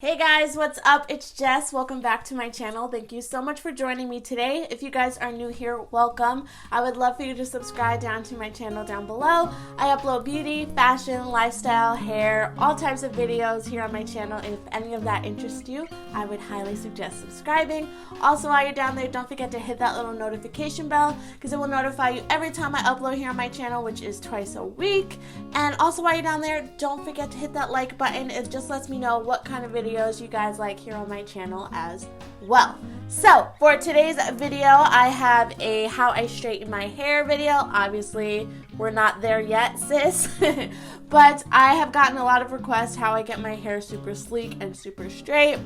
Hey guys, what's up? It's Jess. Welcome back to my channel. Thank you so much for joining me today. If you guys are new here, welcome. I would love for you to subscribe down to my channel down below. I upload beauty, fashion, lifestyle, hair, all types of videos here on my channel. If any of that interests you, I would highly suggest subscribing. Also, while you're down there, don't forget to hit that little notification bell because it will notify you every time I upload here on my channel, which is twice a week. And also, while you're down there, don't forget to hit that like button. It just lets me know what kind of videos you guys like here on my channel as well. So for today's video, I have a how I straighten my hair video. Obviously we're not there yet, sis. But I have gotten a lot of requests how I get my hair super sleek and super straight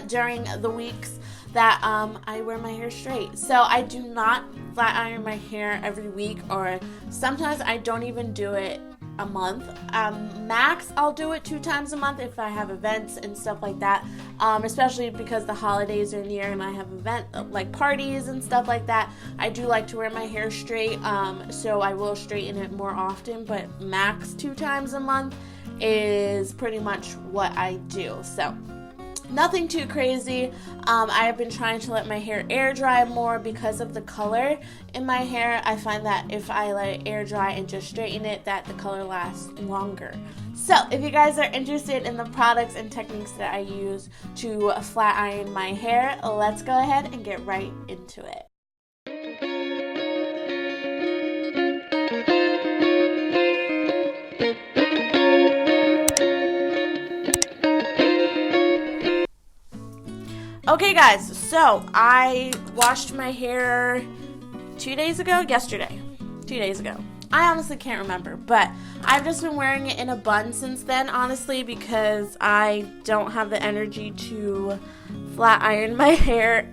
during the weeks that I wear my hair straight. So I do not flat iron my hair every week, or sometimes I don't even do it a month. Max, I'll do it 2 times a month if I have events and stuff like that, especially because the holidays are near and I have like parties and stuff like that. I do like to wear my hair straight, so I will straighten it more often, but max 2 times a month is pretty much what I do. So nothing too crazy. I have been trying to let my hair air dry more because of the color in my hair. I find that if I let it air dry and just straighten it, that the color lasts longer. So if you guys are interested in the products and techniques that I use to flat iron my hair, let's go ahead and get right into it. Okay guys, so I washed my hair 2 days ago, yesterday, 2 days ago. I honestly can't remember, but I've just been wearing it in a bun since then, honestly, because I don't have the energy to flat iron my hair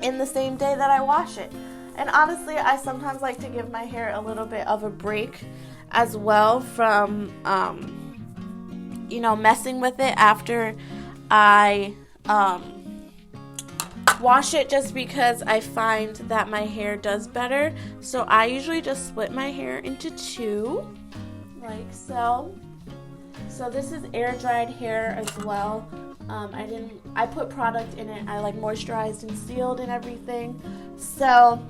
in the same day that I wash it. And honestly, I sometimes like to give my hair a little bit of a break as well from, messing with it after I wash it, just because I find that my hair does better. So I usually just split my hair into 2, like so. So this is air dried hair as well. I put product in it. I like moisturized and sealed and everything. So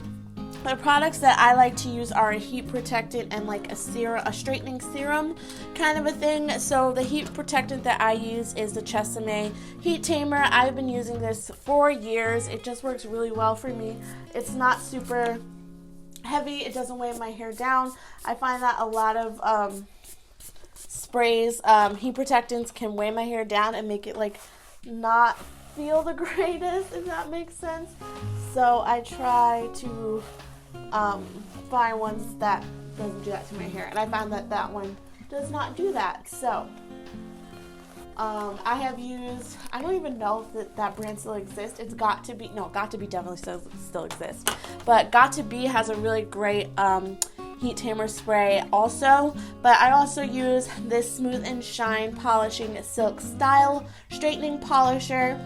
the products that I like to use are a heat protectant and like a straightening serum kind of a thing. So the heat protectant that I use is the Tresemme Heat Tamer. I've been using this for years. It just works really well for me. It's not super heavy. It doesn't weigh my hair down. I find that a lot of sprays, heat protectants can weigh my hair down and make it like not feel the greatest, if that makes sense. So I try to find ones that doesn't do that to my hair, and I found that that one does not do that. So I have used, I don't even know if that brand still exists. It's Got to Be, no, Got to Be definitely still exists, but Got to Be has a really great heat tamer spray also. But I also use this Smooth and Shine Polishing Silk Style Straightening Polisher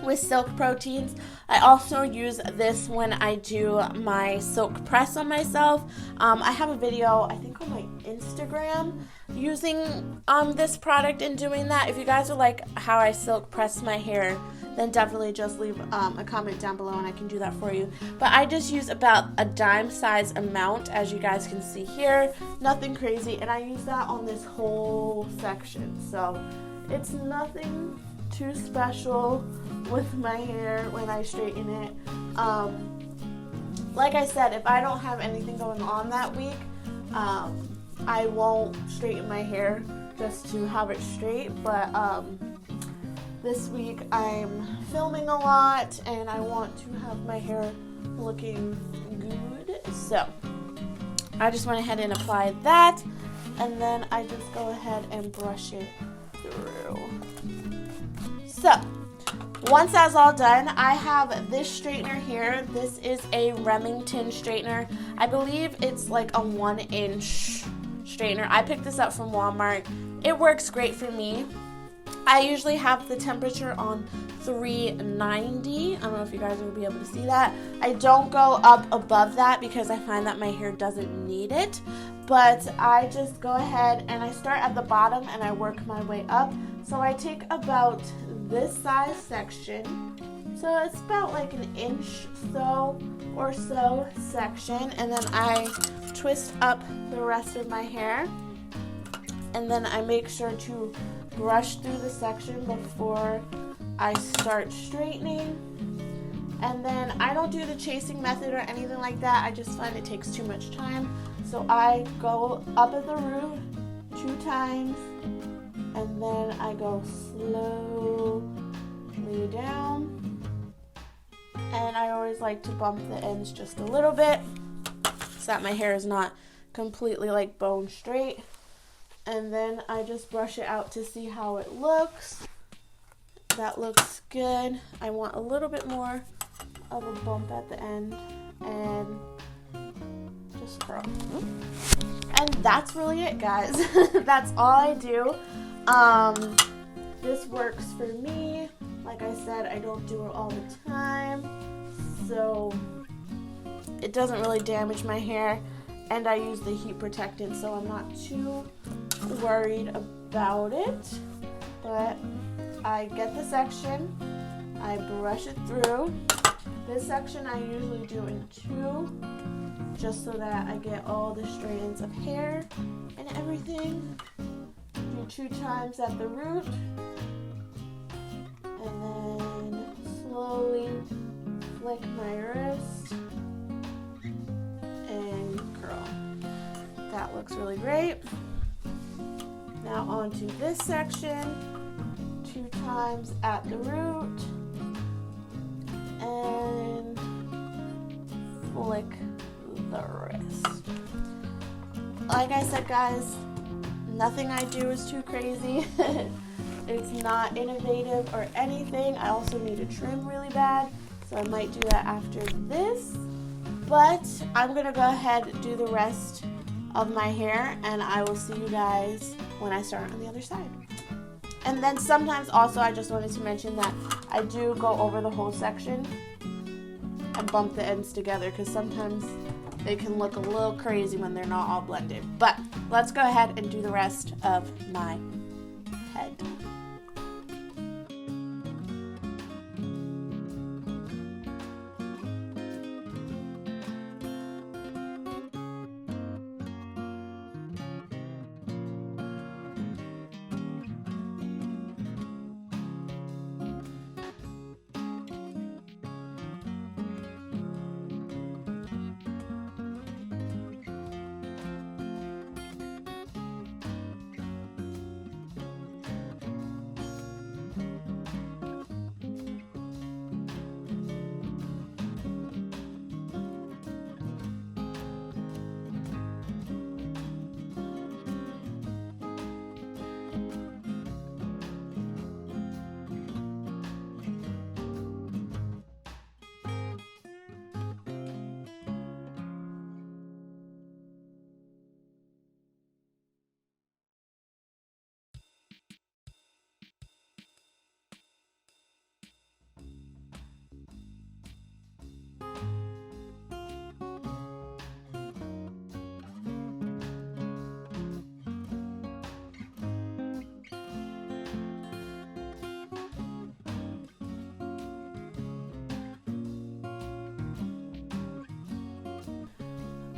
with silk proteins. I also use this when I do my silk press on myself. I have a video, I think on my Instagram, using this product and doing that. If you guys would like how I silk press my hair, then definitely just leave a comment down below and I can do that for you. But I just use about a dime size amount, as you guys can see here. Nothing crazy, and I use that on this whole section. So it's nothing too special with my hair when I straighten it. Like I said, if I don't have anything going on that week, I won't straighten my hair just to have it straight. But this week I'm filming a lot and I want to have my hair looking good. So I just went ahead and applied that, and then I just go ahead and brush it through. So once that's all done, I have this straightener here. This is a Remington straightener. I believe it's like a 1-inch straightener. I picked this up from Walmart. It works great for me. I usually have the temperature on 390. I don't know if you guys will be able to see that. I don't go up above that because I find that my hair doesn't need it. but I just go ahead and I start at the bottom and I work my way up. So I take about this size section, so it's about like an inch or so section, and then I twist up the rest of my hair, and then I make sure to brush through the section before I start straightening. And then I don't do the chasing method or anything like that. I just find it takes too much time. So I go up at the root 2 times, and then I go slowly down. And I always like to bump the ends just a little bit so that my hair is not completely like bone straight. And then I just brush it out to see how it looks. That looks good. I want a little bit more of a bump at the end, and just curl. And that's really it, guys. That's all I do. This works for me. Like I said, I don't do it all the time, so it doesn't really damage my hair, and I use the heat protectant, so I'm not too worried about it. But I get the section, I brush it through. This section I usually do in 2, just so that I get all the strands of hair and everything. Do 2 times at the root, and then slowly flick my wrist and curl. That looks really great. Now onto this section, 2 times at the root, and flick the wrist. Like I said, guys, nothing I do is too crazy. It's not innovative or anything. I also need a trim really bad, so I might do that after this. But I'm gonna go ahead and do the rest of my hair, and I will see you guys when I start on the other side. And then sometimes also I just wanted to mention that I do go over the whole section and bump the ends together, because sometimes they can look a little crazy when they're not all blended. But let's go ahead and do the rest of my head.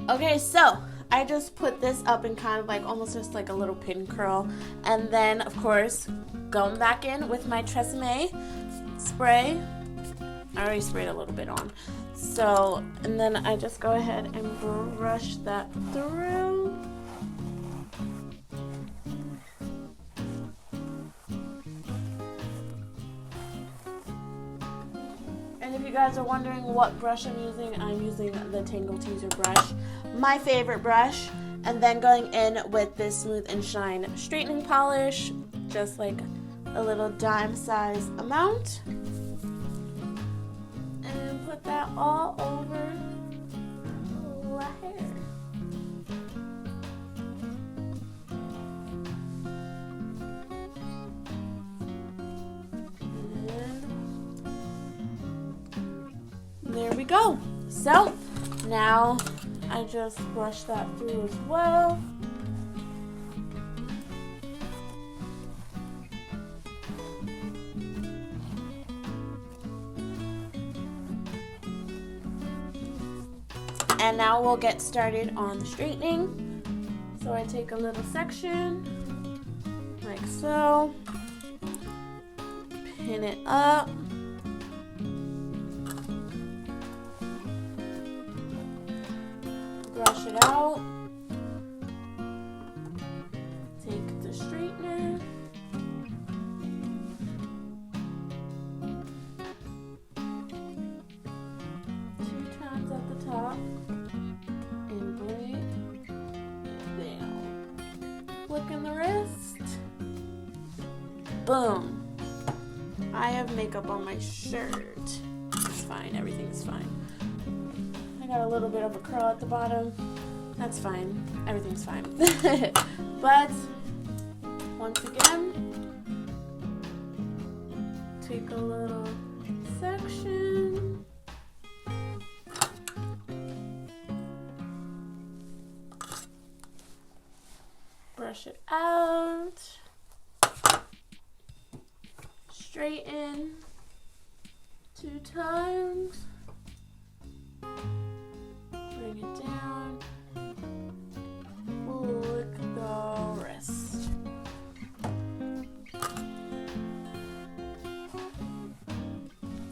Okay, so I just put this up in kind of like almost just like a little pin curl, and then of course going back in with my Tresemme spray. I already sprayed a little bit on, so, and then I just go ahead and brush that through. And if you guys are wondering what brush I'm using the Tangle Teaser brush, my favorite brush. And then going in with this Smooth and Shine straightening polish, just like a little dime size amount. And put that all over the hair. And there we go. So now I just brush that through as well. And now we'll get started on the straightening. So I take a little section, like so, pin it up, brush it out, take the straightener, two times at the top, and bring it down. Flick in the wrist. Boom. I have makeup on my shirt. It's fine, everything's fine. I got a little bit of a curl at the bottom. That's fine, everything's fine. But, once again, take a little section. Brush it out. Straighten 2 times. Bring it down. Flick the wrist.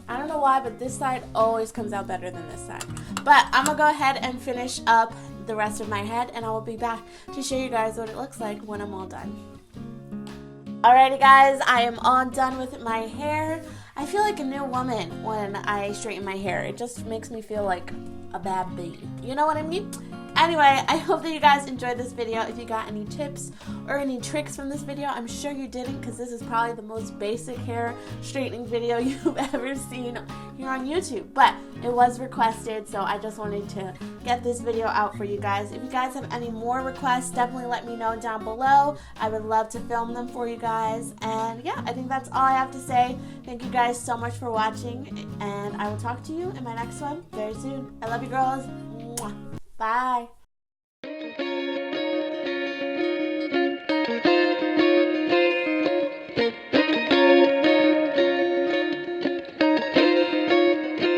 I don't know why, but this side always comes out better than this side. But I'm gonna go ahead and finish up the rest of my head, and I will be back to show you guys what it looks like when I'm all done. Alrighty guys, I am all done with my hair. I feel like a new woman when I straighten my hair. It just makes me feel like a bad bee. You know what I mean? Anyway, I hope that you guys enjoyed this video. If you got any tips or any tricks from this video, I'm sure you didn't, because this is probably the most basic hair straightening video you've ever seen here on YouTube. But it was requested, so I just wanted to get this video out for you guys. If you guys have any more requests, definitely let me know down below. I would love to film them for you guys. And yeah, I think that's all I have to say. Thank you guys so much for watching, and I will talk to you in my next one very soon. I love you girls. Mwah. Bye.